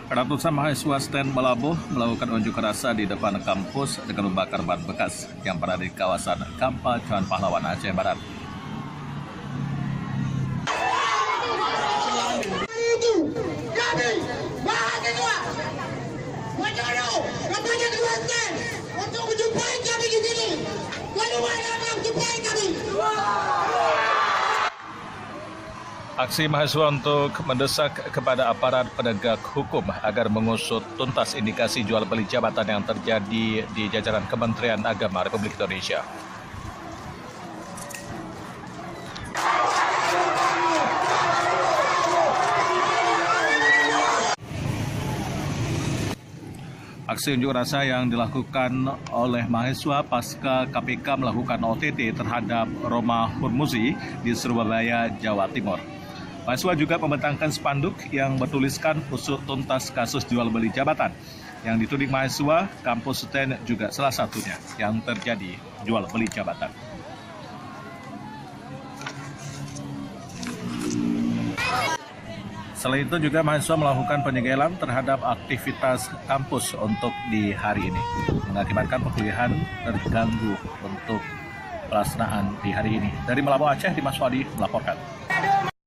Ratusan mahasiswa STEN Melabuh melakukan unjuk rasa di depan kampus dengan membakar ban bekas yang berada di kawasan Kampa, Jalan Pahlawan, Aceh Barat. Kami mahasiswa menyuruh kepada Ketua STEN untuk menjumpai kami di sini. Keluar dan menjumpai kami. Aksi mahasiswa untuk mendesak kepada aparat penegak hukum agar mengusut tuntas indikasi jual beli jabatan yang terjadi di jajaran Kementerian Agama Republik Indonesia. Aksi unjuk rasa yang dilakukan oleh mahasiswa pasca KPK melakukan OTT terhadap Roma Hurmuzi di Surabaya, Jawa Timur. Mahasiswa juga membentangkan spanduk yang bertuliskan usut tuntas kasus jual beli jabatan. Yang dituding mahasiswa, kampus STEN juga salah satunya yang terjadi jual beli jabatan. Selain itu juga mahasiswa melakukan penyegelan terhadap aktivitas kampus untuk di hari ini, mengakibatkan perkuliahan terganggu untuk pelaksanaan di hari ini. Dari Melabuh, Aceh, Dimas Wadi melaporkan.